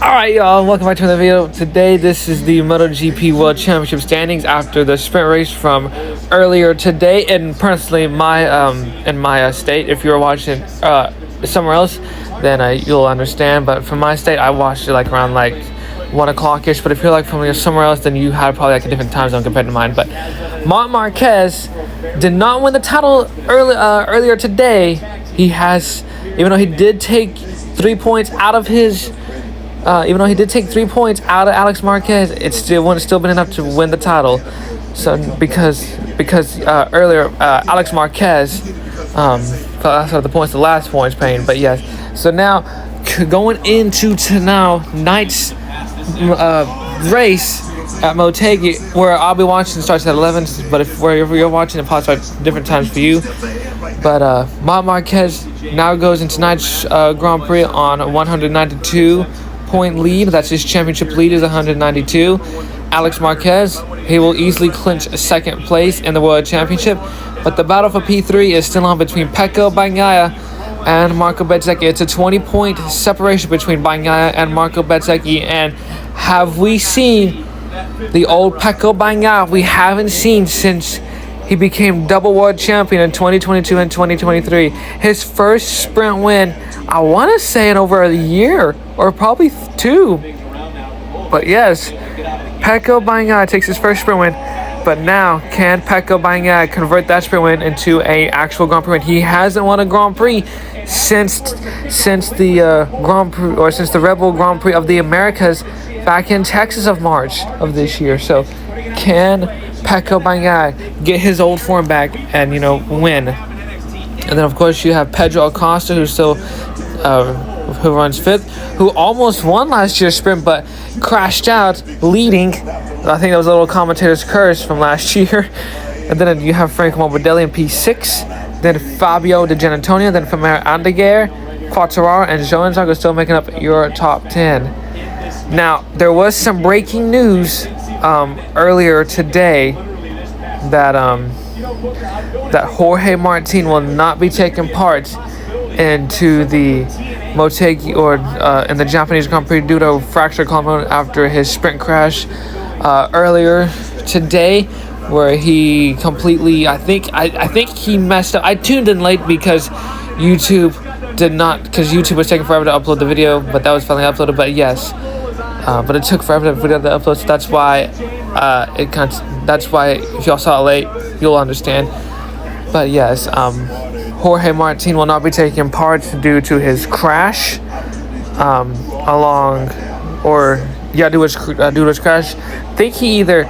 Alright, y'all, welcome back to another video. Today, this is the Motogp World Championship standings after the sprint race from earlier today. And personally, in my state, if you were watching somewhere else, then you'll understand. But from my state, I watched it like around like 1 o'clock-ish. But if you're like from somewhere else, then you had probably like a different time zone compared to mine. But Marc Marquez did not win the title earlier today. He has, even though he did take 3 points out of his. Even though he did take 3 points out of Alex Marquez, it still wouldn't still been enough to win the title. So because earlier Alex Marquez so the points, the last points paying. But yes, so now going into tonight's race at Motogp, where I'll be watching, starts at 11. But if you're watching, it pops at different times for you. But Marc Marquez now goes into tonight's Grand Prix on 192-point lead. That's his championship lead, is 192. Alex Marquez, he will easily clinch second place in the World Championship. But the battle for P3 is still on between Pecco Bagnaia and Marco Bezzecchi. It's a 20-point separation between Bagnaia and Marco Bezzecchi. And have we seen the old Pecco Bagnaia? We haven't seen since he became double world champion in 2022 and 2023. His first sprint win, I want to say in over a year, or probably 2. But yes, Pecco Bagnaia takes his first sprint win. But now, can Pecco Bagnaia convert that sprint win into an actual Grand Prix win? He hasn't won a Grand Prix since the Grand Prix, or since the Red Bull Grand Prix of the Americas back in Texas of March of this year. So, can Pecco Bagnaia get his old form back and win? And then of course you have Pedro Acosta, who's still who runs 5th, who almost won last year's sprint but crashed out leading. I think that was a little commentator's curse from last year. And then you have Franco Morbidelli in P6, then Fabio De Giannantonio, then Famara Andeguer, Quartararo, and Joan Zarco still making up your top 10. Now there was some breaking news earlier today that Jorge Martin will not be taking part into the Motogp or in the Japanese Grand Prix due to a fractured collarbone after his sprint crash earlier today, where he completely I think he messed up. I tuned in late because YouTube was taking forever to upload the video, but that was finally uploaded. But yes. But it took forever for the video to upload, so that's why if y'all saw it late, you'll understand. But yes, Jorge Martin will not be taking part due to his crash. Due to his crash. I think he either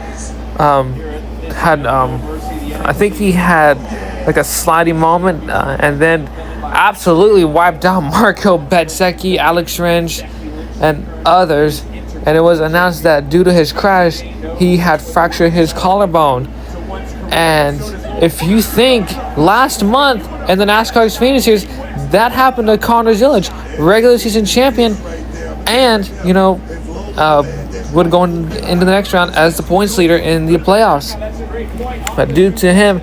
had like a sliding moment and then absolutely wiped out Marco Bezzecchi, Alex Rins, and others. And it was announced that due to his crash, he had fractured his collarbone. And if you think last month in the NASCAR Xfinity Series, that happened to Connor Zillage, regular season champion, and would go into the next round as the points leader in the playoffs. But due to him,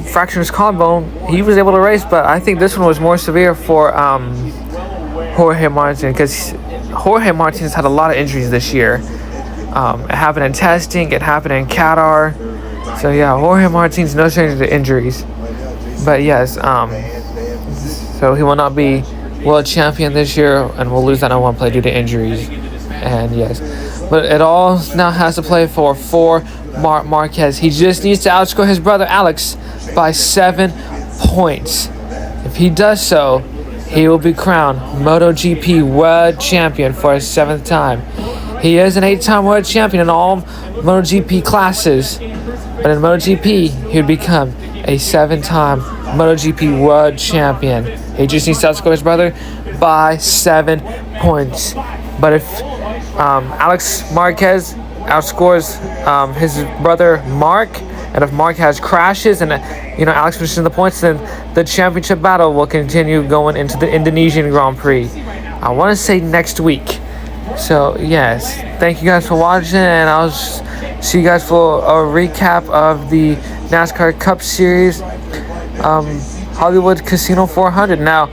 fracturing his collarbone, he was able to race. But I think this one was more severe for Jorge Martin, because Jorge Martin's had a lot of injuries this year. It happened in testing, it happened in Qatar. So yeah, Jorge Martin's no stranger to injuries. But yes, so he will not be world champion this year and will lose that #1 play due to injuries. And yes, but it all now has to play for Marc Marquez. He just needs to outscore his brother Alex by 7 points. If he does so, he will be crowned Motogp World Champion for his 7th time. He is an 8-time World Champion in all Motogp classes, but in Motogp, he would become a 7-time Motogp World Champion. He just needs to outscore his brother by 7 points. But if Alex Marquez outscores his brother Mark, and if Mark has crashes and Alex finishes in the points, then the championship battle will continue going into the Indonesian Grand Prix. I want to say next week. So yes, thank you guys for watching, and I'll see you guys for a recap of the NASCAR Cup Series Hollywood Casino 400. Now,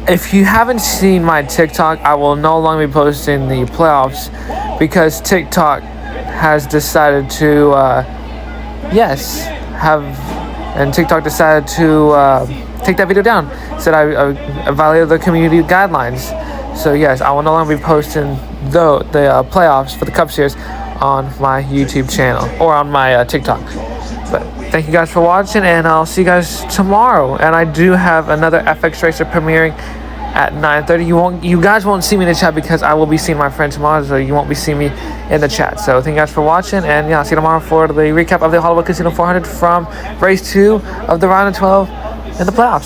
if you haven't seen my TikTok, I will no longer be posting the playoffs because TikTok has decided to, TikTok decided to take that video down. Said I violated the community guidelines. So yes, I will no longer be posting the playoffs for the Cup Series on my YouTube channel or on my TikTok. But thank you guys for watching, and I'll see you guys tomorrow. And I do have another FX Racer premiering at 9:30. You guys won't see me in the chat because I will be seeing my friend tomorrow, so you won't be seeing me in the chat. So thank you guys for watching, and yeah, I'll see you tomorrow for the recap of the Hollywood Casino 400 from race 2 of the round of 12 in the playoffs.